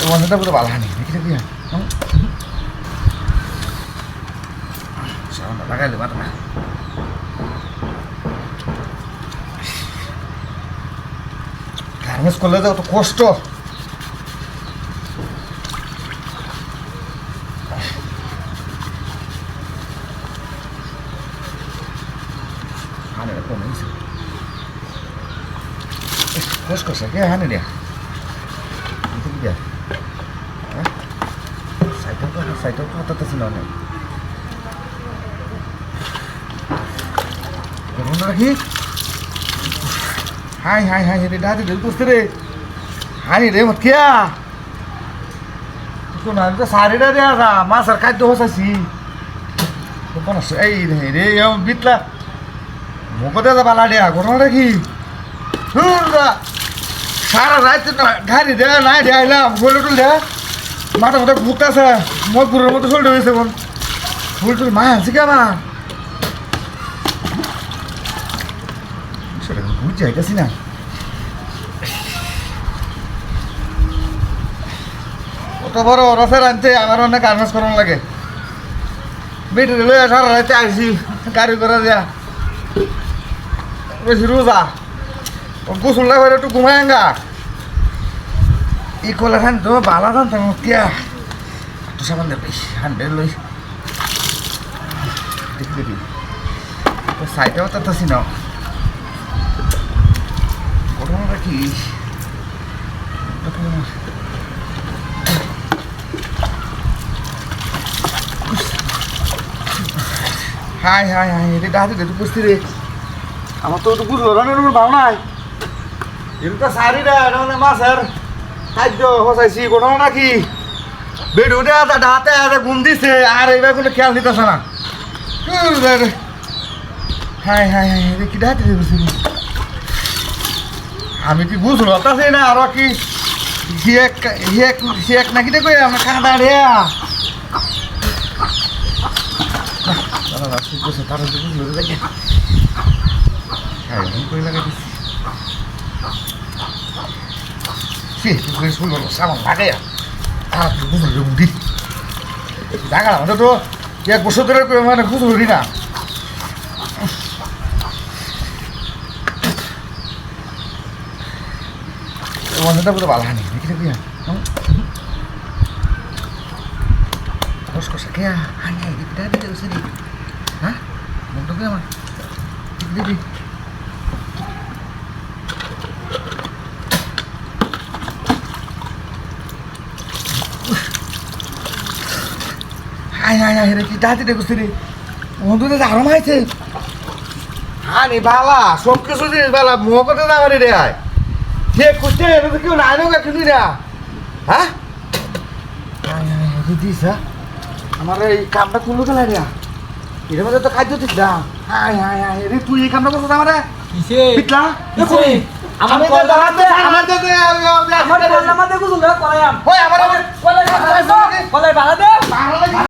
মনটা পুরো ভালো হানি দেখি দেখি সামনে লাগাইলে মাথা না গার্মেন্টস করলে তো অত কষ্ট হানি এরকম হয়েছে কষ্ট করছে কে হানি দিয়া dia saya tahu kata tersenang Benar lagi hai ini dah di terus deh hai deh mat kia itu nanti sehari dah dia lah masar kain tuh sih bukan ini yang bitlah mau kau dah bala dia benar lagi sudah সারা রাত গাড়ি দেয়া নাই দেয়াইলাম ফুল টুল দেয়া মাথা মাথা ঘুরতেছে মজপুরের মতো চলতে হয়েছে এখন ফুল টুল মা আছে কে মা সেটা বুঝে যাইতেছি না কত বড় রসের আনতে আমার অনেক গার্মেন্টস করানো লাগে বেটে লইয়া সারা রাতে আসছি গাড়ি করে দেয়া বেশি রোজা গোসল না করে একটু ঘুমায়ঙ্গা এই কলার হান তো বালা দান তো কিয়া একটু সামান দেবে হান্ড্রেড লই দেখি দেখি তো সাইডেও তো তাছি না ঘটনাটা কি হাই হাই হাই এটা ডাহাতে দেখতে বুঝতে রে আমার তো একটু বুঝলো রানের উপর ভাও নাই এটা সারিটা এটা মানে মাছের খাদ্য হসাইছি ঘটনাটা কি বেড উঠে হাতে হাতে ঘুম দিছে আর এইবার কোনো খেয়াল দিতেছে না হাই হাই হাই এটা কি ডাহাতে দেখছি আমি কি বুঝলো তাছে না আরো কি হিয়েক নাকি দেখো আমরা কাঁদা রে তারা বুঝলো দেখে হ্যাঁ করে লাগাই দিচ্ছি শুনলো সামান লাগে আর বুঝলো বুদ্ধি দেখা আমাদের তো এক বছর ধরে মানে বুঝলো না মনটা পুরো ভালো হানি দেখি দেখি কষ্ট কে হানি দেখি হ্যাঁ মনটা কে আমার দেখি হাই হাই হাই রে কি দাঁতি দেখছি রে বন্ধুদের আরাম আছে হানি বালা সব কিছু জিনিস বালা মুখ করতে না পারি রে আয় যে করতে এটা তো কেউ নাই না কিন্তু না হ্যাঁ হাই হাই হাই দিস হ্যাঁ আমার এই কামটা করলো গেল রে এর মধ্যে তো খাদ্য দিস না হাই হাই হাই রে তুই এই কামটা করছিস আমার কিসে পিটলা দেখুন আমার দাঁড়াতে আমার দাঁড়াতে আমার নামাতে গুলো করায়াম ওই আমার কলাই বাড়া দে